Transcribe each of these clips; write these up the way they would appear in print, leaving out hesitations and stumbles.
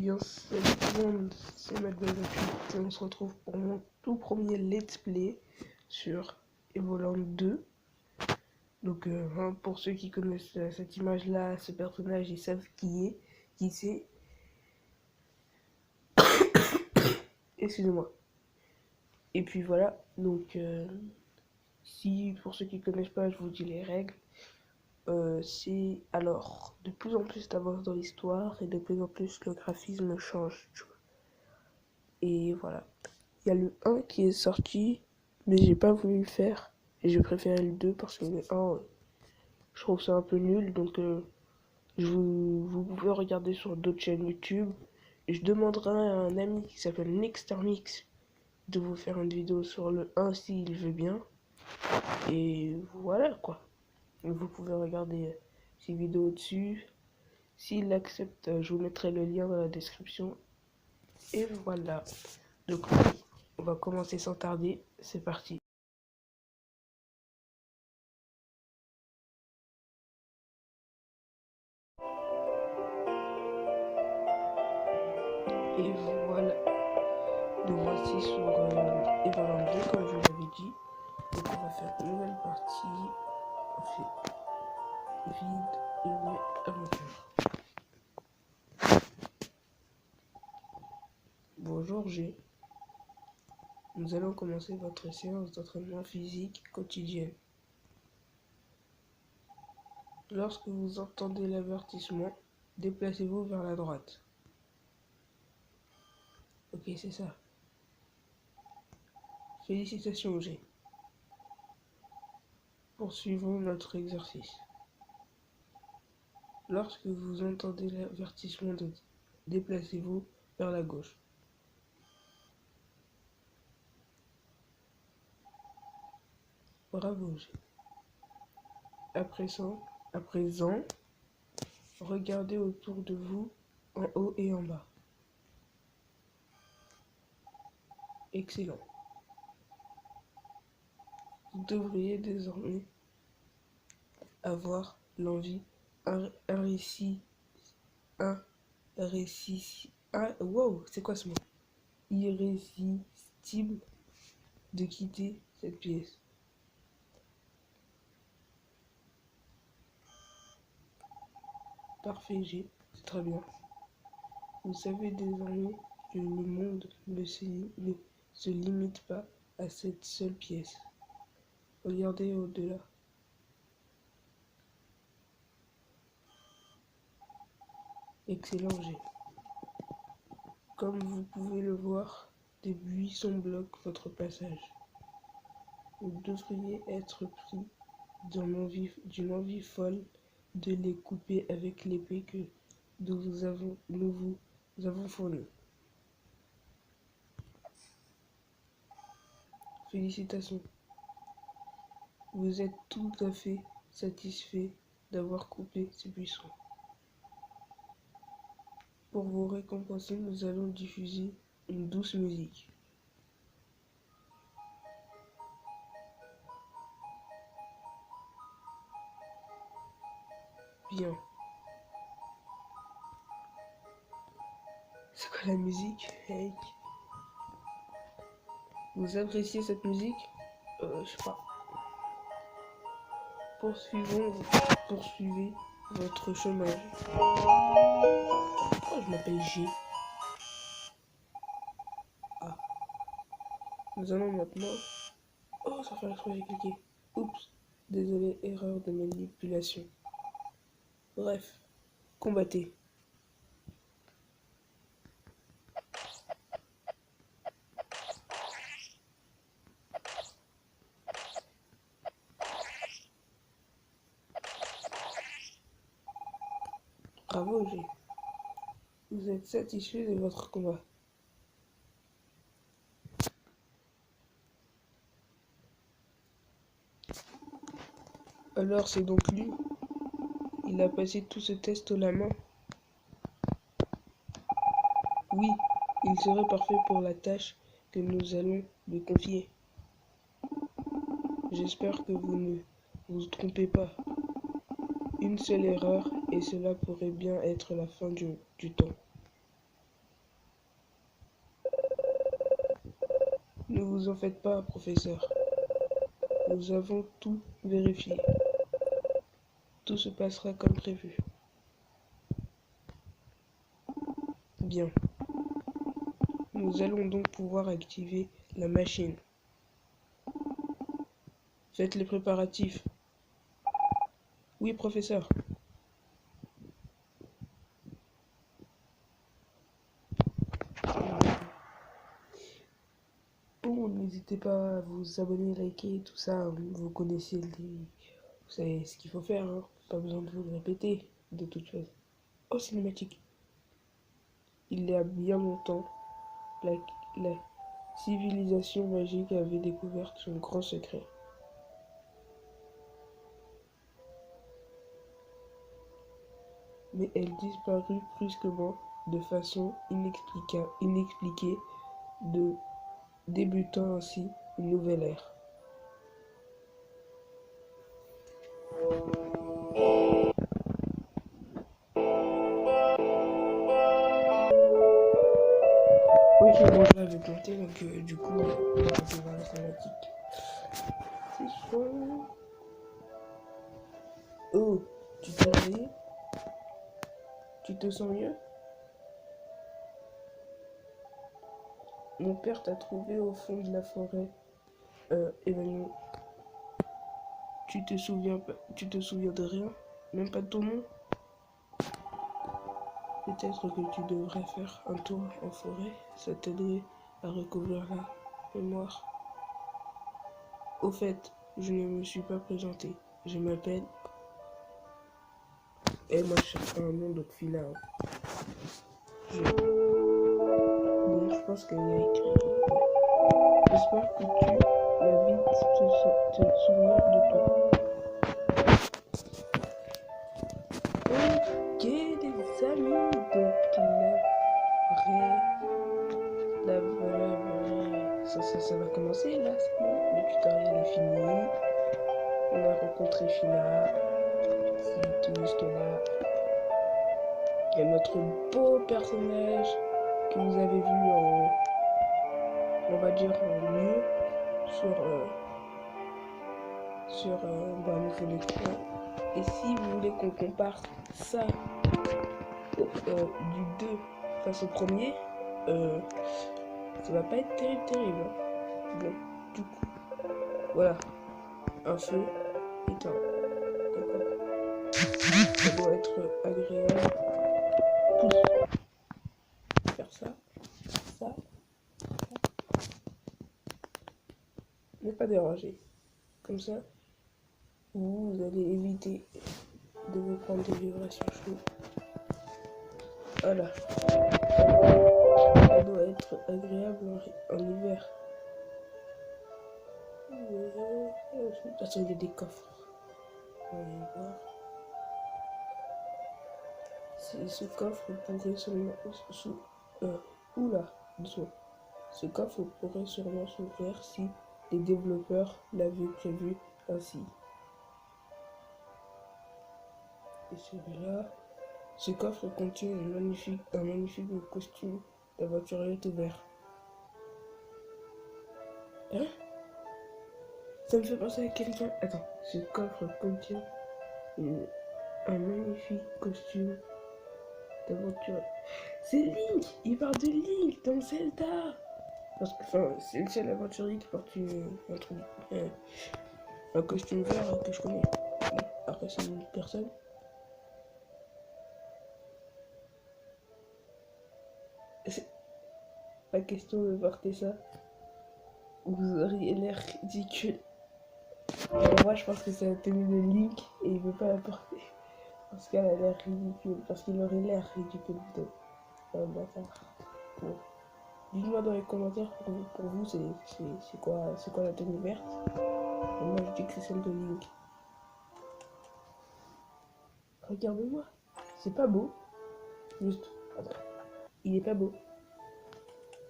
bien, salut tout le monde, c'est Matt28 et on se retrouve pour mon tout premier let's play sur Evoland 2. Donc pour ceux qui connaissent cette image là, ce personnage, ils savent qui c'est. Excusez-moi. Et puis voilà, donc si pour ceux qui connaissent pas, je vous dis les règles. C'est alors de plus en plus d'avance dans l'histoire et de plus en plus le graphisme change, tu vois. Et voilà. Il y a le 1 qui est sorti, mais j'ai pas voulu le faire. Et j'ai préféré le 2 parce que le 1, je trouve ça un peu nul. Donc vous pouvez regarder sur d'autres chaînes YouTube. Et je demanderai à un ami qui s'appelle Nextermix de vous faire une vidéo sur le 1 s'il veut bien. Et voilà quoi. Vous pouvez regarder ces vidéos dessus. S'il accepte, je vous mettrai le lien dans la description. Et voilà. Donc on va commencer sans tarder. C'est parti. Et voilà. Nous voici sur Evoland 2 comme je vous l'avais dit. Donc on va faire une nouvelle partie. On fait vide et aventure. Bonjour G. Nous allons commencer votre séance d'entraînement physique quotidienne. Lorsque vous entendez l'avertissement, déplacez-vous vers la droite. Ok, c'est ça. Félicitations G. Poursuivons notre exercice. Lorsque vous entendez l'avertissement de déplacez-vous vers la gauche. Bravo G. À présent, regardez autour de vous, en haut et en bas. Excellent. Vous devriez désormais avoir l'envie c'est quoi ce mot? Irrésistible de quitter cette pièce. Parfait G, c'est très bien. Vous savez désormais que le monde ne se limite pas à cette seule pièce. Regardez au-delà. Excellent G. Comme vous pouvez le voir, des buissons bloquent votre passage. Vous devriez être pris d'une envie folle de les couper avec l'épée que nous vous avons fournie. Félicitations. Vous êtes tout à fait satisfait d'avoir coupé ces buissons. Pour vous récompenser, nous allons diffuser une douce musique. Bien. C'est quoi la musique? Hey. Vous appréciez cette musique? Je sais pas. Poursuivez votre chemin. Oh, je m'appelle G. Ah. Nous allons maintenant... Oh, ça fait exprès, j'ai cliqué. Oups. Désolé, erreur de manipulation. Bref. Combattez. Bravo, G. Vous êtes satisfait de votre combat. Alors c'est donc lui. Il a passé tout ce test la main. Oui, il serait parfait pour la tâche que nous allons lui confier. J'espère que vous ne vous trompez pas. Une seule erreur et cela pourrait bien être la fin du temps. vous en faites pas, professeur. Nous avons tout vérifié. Tout se passera comme prévu. Bien. Nous allons donc pouvoir activer la machine. Faites les préparatifs. Oui, professeur. Bon, n'hésitez pas à vous abonner, liker, tout ça. Vous connaissez vous savez ce qu'il faut faire, hein. Pas besoin de vous le répéter, de toute façon. Oh, cinématique. Il y a bien longtemps, la, la civilisation magique avait découvert son grand secret. Mais elle disparut brusquement de façon inexpliquée, de débutant ainsi une nouvelle ère. Oui, bon, je l'avais planté, donc du coup, on va passer vers la cinématique. C'est chaud. Oh, tu t'es réveillé? Tu te sens mieux? Mon père t'a trouvé au fond de la forêt. Évanoui. Tu te souviens de rien? Même pas de ton nom? Peut-être que tu devrais faire un tour en forêt, ça t'aiderait à recouvrir la mémoire. Au fait, je ne me suis pas présenté. Je m'appelle... Et moi, je cherche un nom donc Phila. Bon, je pense qu'il y a écrit... J'espère que tu vas vite te souvenir de tout. Ok, les amis, donc ça va commencer là, c'est bon. Le tutoriel est fini. On a rencontré Fina. C'est tout jusque-là. Il y a notre beau personnage que vous avez vu en, on va dire en mieux sur l'écran. Et si vous voulez qu'on compare ça du 2 face au premier, ça va pas être terrible. Hein. Bon, du coup, voilà, un feu éteint. D'accord. Ça doit être agréable. Faire ça, ça. Ne pas déranger. Comme ça, vous allez éviter de vous prendre des vibrations chaudes. Voilà. Ça doit être agréable en hiver. De toute façon, il y a des coffres. On va aller voir. Ce coffre pourrait seulement... oula, doucement. Ce coffre pourrait sûrement s'ouvrir si les développeurs l'avaient prévu ainsi. Et celui-là... Ce coffre contient un magnifique costume d'aventurier tout vert. Hein? Ça me fait penser à quelqu'un. Attends, ce coffre contient un magnifique costume d'aventure. C'est Link! Il parle de Link dans Zelda! Parce que c'est le seul aventurier qui porte un costume vert que je connais. Bon, après, c'est une personne. C'est pas question de porter ça. Vous auriez l'air ridicule. Moi, je pense que c'est la tenue de Link et il veut pas la porter. Parce qu'elle a l'air ridicule. Parce qu'il aurait l'air ridicule plutôt. Bâtard. Bon. Dites-moi dans les commentaires pour vous c'est quoi la tenue verte. Et moi je dis que c'est celle de Link. Regardez-moi. C'est pas beau. Juste. Attends. Il est pas beau.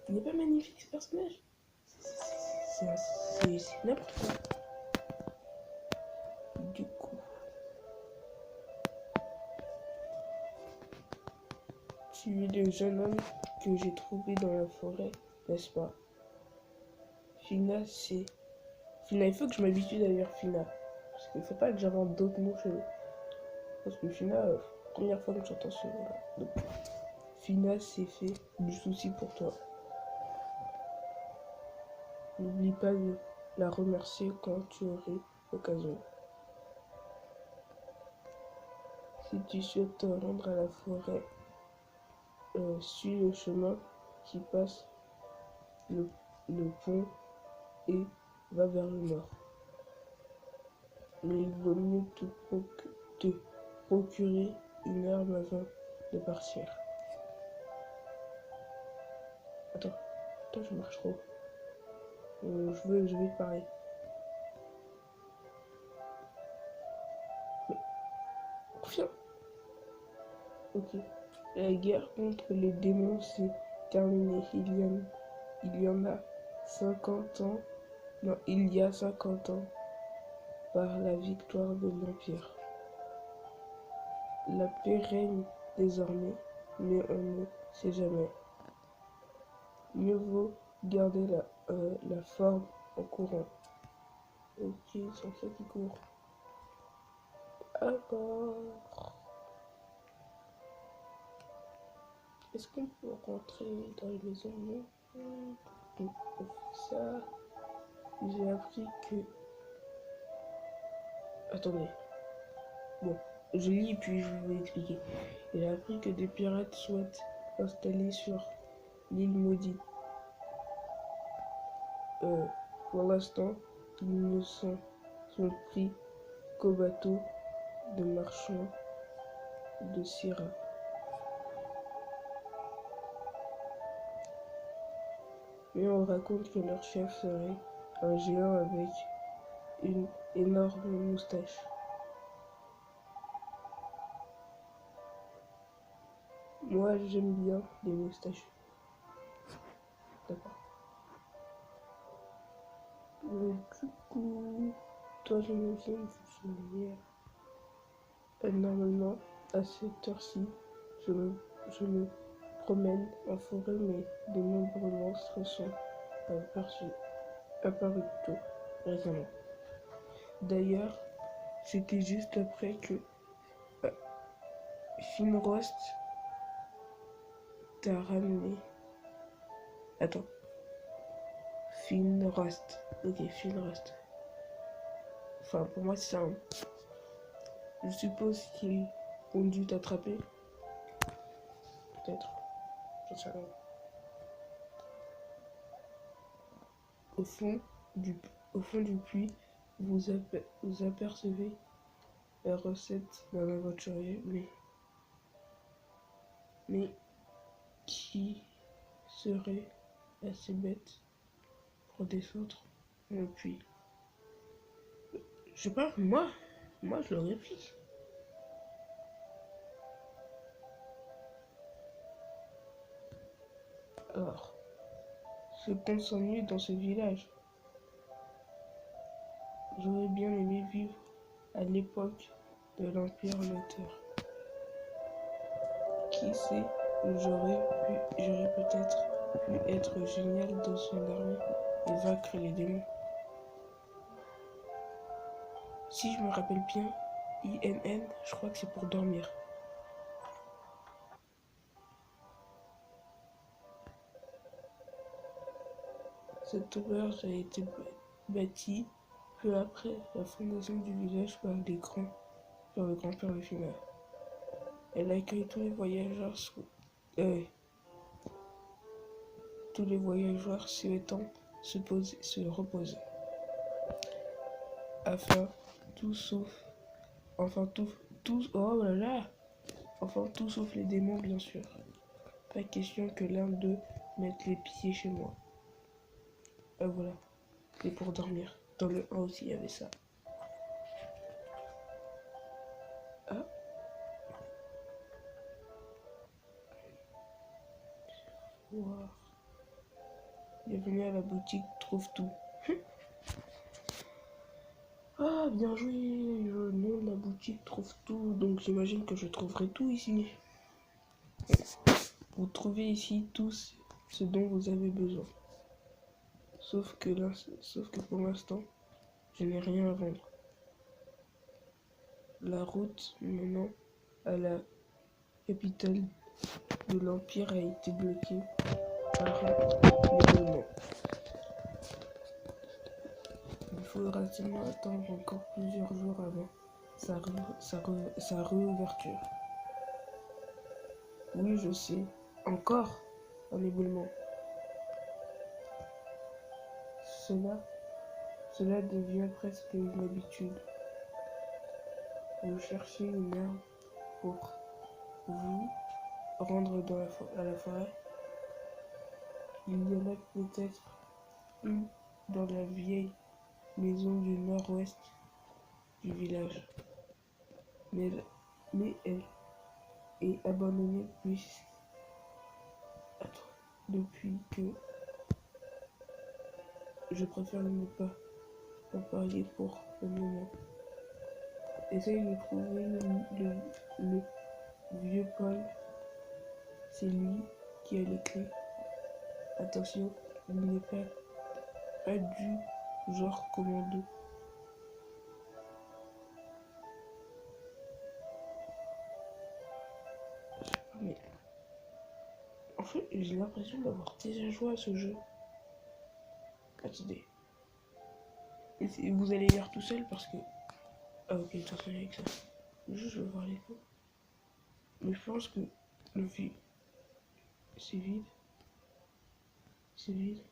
Il est pas magnifique ce personnage. C'est n'importe quoi. Du coup. Tu es le jeune homme que j'ai trouvé dans la forêt, n'est-ce pas? Fina, c'est... Fina, il faut que je m'habitue d'ailleurs, Fina. Parce qu'il faut pas que j'invente d'autres mots chez eux. Parce que Fina, première fois que j'entends ce mot-là. Donc, Fina, c'est fait du souci pour toi. N'oublie pas de la remercier quand tu aurais l'occasion. Si tu souhaites te rendre à la forêt, suis le chemin qui passe le, le pont et va vers le nord. Mais il vaut mieux te procurer une arme avant de partir. Attends, je marche trop. Je vais te parler. Mais, confiant. Ok. La guerre contre les démons s'est terminée. Il y en a 50 ans. Non, il y a 50 ans. Par la victoire de l'Empire. La paix règne désormais, mais on ne sait jamais. Mieux vaut garder la forme en courant. Ok, c'est ça qui court. Alors, est-ce qu'on peut rentrer dans les maisons? Non. On fait ça. J'ai appris que... Attendez. Bon, je lis puis je vais expliquer. J'ai appris que des pirates souhaitent installer sur l'île maudite. Pour l'instant, ils ne sont pris qu'au bateau de marchands de Syrah. Mais on raconte que leur chef serait un géant avec une énorme moustache. Moi, j'aime bien les moustaches. D'accord. Du coup, toi, j'imagine que normalement, à cette heure-ci, je me promène en forêt, mais de nombreux monstres sont apparus tôt récemment. D'ailleurs, c'était juste après que Finrost t'a ramené. Attends. Finrost. Ok, Finrost. Enfin, pour moi, c'est ça. Hein. Je suppose qu'ils ont dû t'attraper. Peut-être. Je sais pas. Au fond du puits, vous apercevez la recette d'un aventurier, mais qui serait assez bête pour descendre dans le puits. Je sais pas, moi je l'aurais pris. Alors, ce qu'on s'ennuie dans ce village. J'aurais bien aimé vivre à l'époque de l'Empire Lothaire. Qui sait, j'aurais peut-être pu être génial dans son armée et vaincre les démons. Si je me rappelle bien, INN, je crois que c'est pour dormir. Cette auberge a été bâtie peu après la fondation du village par le grand-père de Fina. Elle accueille tous les voyageurs souhaitant se reposer. Enfin, tout sauf les démons, bien sûr. Pas question que l'un d'eux mette les pieds chez moi. Voilà, c'est pour dormir. Dans le 1 aussi, il y avait ça. Ah. Wow. Bienvenue à la boutique Trouve Tout. Ah, bien joué. Le nom de la boutique Trouve Tout. Donc j'imagine que je trouverai tout ici. Vous trouvez ici tout ce dont vous avez besoin. Sauf que pour l'instant, je n'ai rien à vendre. La route menant à la capitale de l'Empire a été bloquée par l'éboulement. Il faudra seulement attendre encore plusieurs jours avant sa réouverture. Oui, je sais. Encore un éboulement. Cela devient presque une habitude. Vous cherchez une arme pour vous rendre à la forêt. Il y en a peut-être une dans la vieille maison du nord-ouest du village. Mais elle est abandonnée depuis que je préfère ne pas en parler pour le moment. Essaye de trouver le vieux Paul. C'est lui qui a les clés. Attention, il n'est pas du genre commando. Mais en fait, j'ai l'impression d'avoir déjà joué à ce jeu. Attendez. Et vous allez lire tout seul parce que... Ah ok, attention avec ça. Juste, je vais voir les cours. Mais je pense que le vide, c'est vide. C'est vide.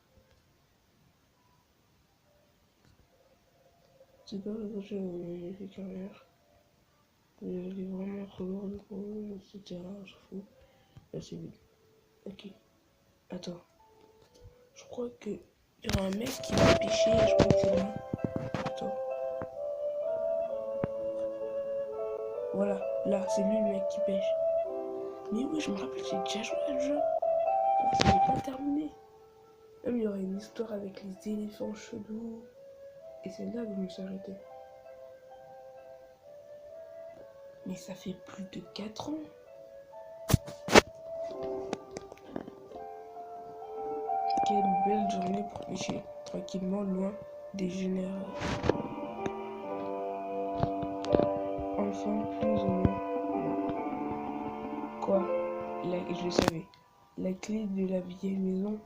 C'est pas le jeu de carrière. Elle est vraiment trop lourde pour eux, etc. Je fous. Là, c'est vide. Ok. Attends. Je crois que il y aura un mec qui va pêcher et je crois que c'est lui. Attends. Voilà. Là, c'est lui le mec qui pêche. Mais oui, je me rappelle, j'ai déjà joué à le jeu. J'ai pas terminé. Même il y aurait une histoire avec les éléphants chelous. Et c'est là où je me suis arrêté. Mais ça fait plus de 4 ans. Quelle belle journée pour pêcher tranquillement loin des généraux. Enfin, plus ou moins. Quoi? Je le savais. La clé de la vieille maison.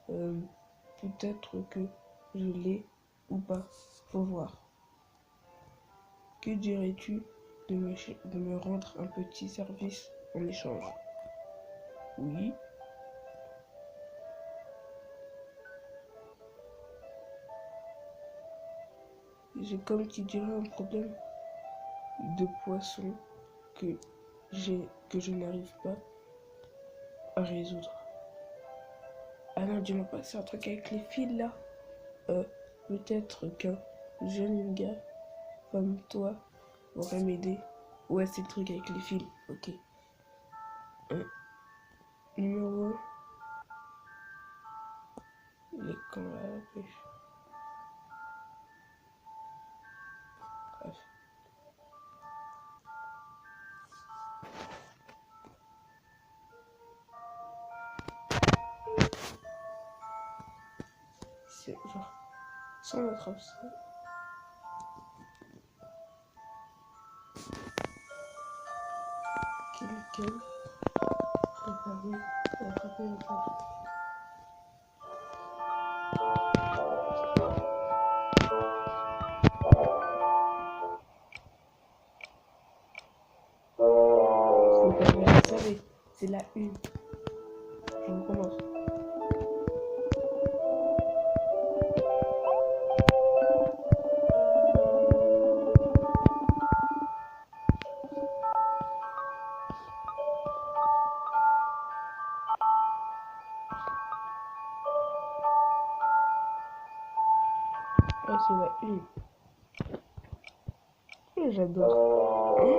Peut-être que je l'ai ou pas. Faut voir. Que dirais-tu de me rendre un petit service en échange? Oui. J'ai comme qui dirait un problème de poisson que je n'arrive pas à résoudre. Ah non, dis-moi pas, c'est un truc avec les fils là. Peut-être qu'un jeune gars comme toi aurait m'aider. Ouais, c'est le truc avec les fils, ok. Numéro 1, les camps à la pêche. Bref. C'est genre, sans notre absence. Quelqu'un préparé à attraper le poisson. C'est pas bien, vous savez, c'est la une. Je recommence. Ah, c'est la une. Et j'adore. Hein?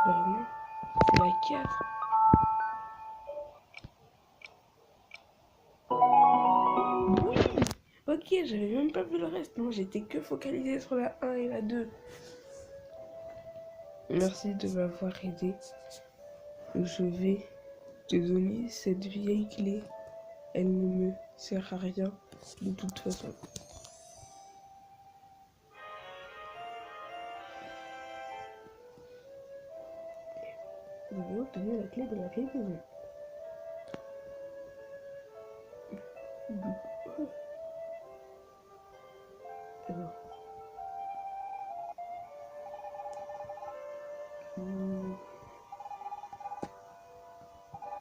Bah non, c'est la 4. j'avais même pas vu le reste. Non, j'étais que focalisée sur la 1 et la 2. Merci de m'avoir aidé. Je vais te donner cette vieille clé. Elle ne me sert à rien de toute façon. Vous avez obtenu la clé de la vieille maison. Alors.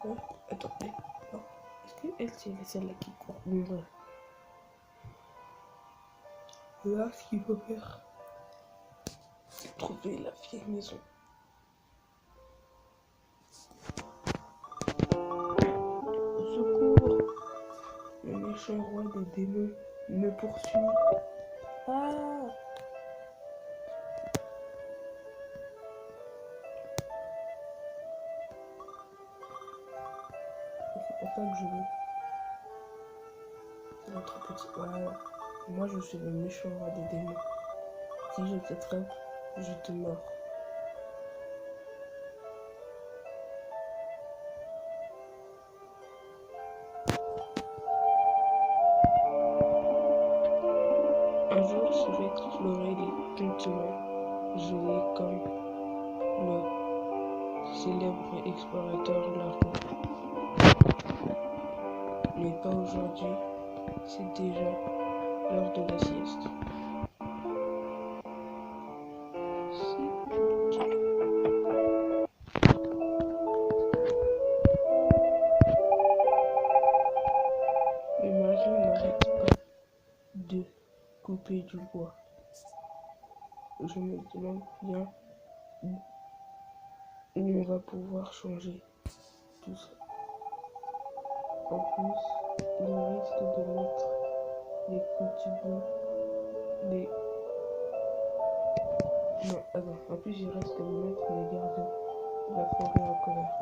Ouais, attendez. Non. Est-ce qu'elle, c'est celle-là qui court? Bon, bref. Là, ce qu'il faut faire, c'est trouver la vieille maison. Au secours! Le méchant roi des démons me poursuit. Ah! C'est pas ça que je veux. C'est notre petit. Voilà. Moi, je suis le méchant roi des démons. Si je t'attrape, je te mords. Un jour, je vais explorer les continents gelés comme le célèbre explorateur Largo. Mais pas aujourd'hui, c'est déjà l'heure de la sieste. Le mari n'arrête pas de couper du bois. Je me demande bien où on va pouvoir changer tout ça. En plus, il risque de mettre les petits bouts, les... Non, attends, en plus il risque de mettre les gardiens de la forêt en colère.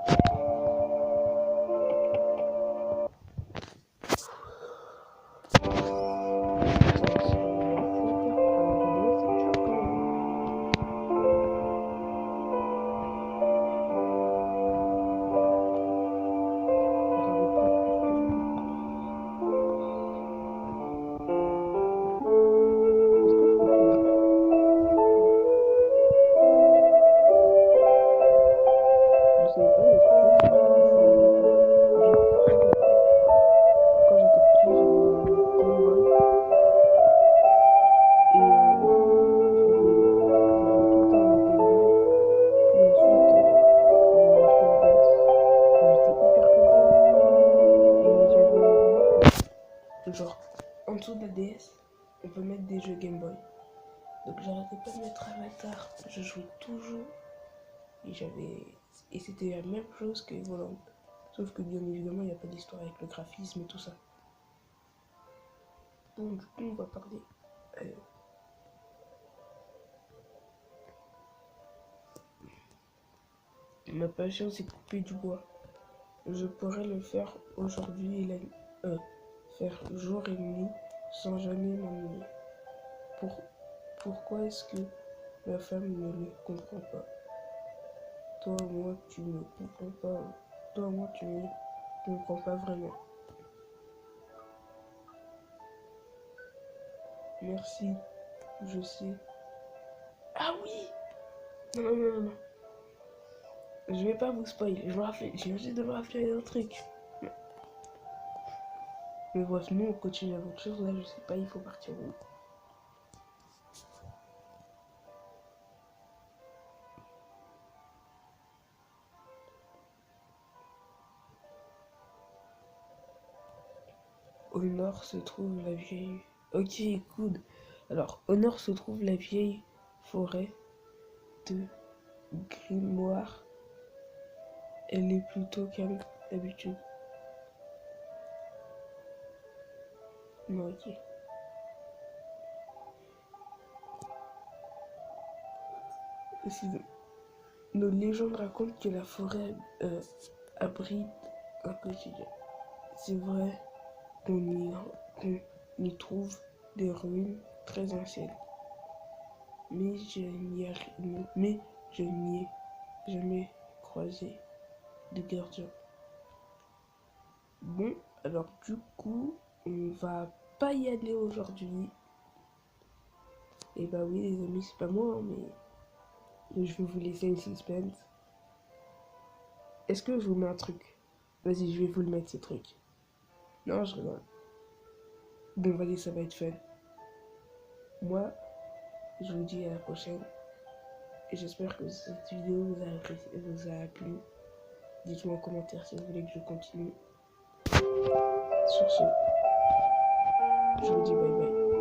Genre, en dessous de la DS, on peut mettre des jeux Game Boy. Donc j'arrêtais pas de mettre Avatar. Je jouais toujours. Et c'était la même chose que Volant. Sauf que bien évidemment, il n'y a pas d'histoire avec le graphisme et tout ça. Donc du coup, on va parler. Ma passion, c'est couper du bois. Je pourrais le faire aujourd'hui et faire jour et nuit sans jamais m'ennuyer. Pourquoi est-ce que ma femme ne le comprend pas? Toi, moi, tu ne comprends pas. Toi, moi, tu ne comprends pas vraiment. Merci, je sais. Ah oui! Non, non, non, non. Je vais pas vous spoil. J'ai juste de me rappeler un truc. Mais bref, nous, on continue l'aventure. Là, je sais pas, il faut partir où. Au nord se trouve la vieille... Ok, good. Alors, au nord se trouve la vieille forêt de Grimoire. Elle est plutôt calme d'habitude. Non, ok. Sinon, nos légendes racontent que la forêt abrite un quotidien. C'est vrai qu'on y trouve des ruines très anciennes. Mais je n'y ai jamais croisé de gardien. Bon, alors du coup, on va pas y aller aujourd'hui. Et bah oui les amis, c'est pas moi, hein, mais je vais vous laisser le suspense. Est-ce que je vous mets un truc? Vas-y, je vais vous le mettre ce truc. Non, je rigole. Bon, vas-y, ça va être fun. Moi, je vous dis à la prochaine. Et j'espère que cette vidéo vous a plu. Dites-moi en commentaire si vous voulez que je continue. Sur ce, je vous dis bye bye.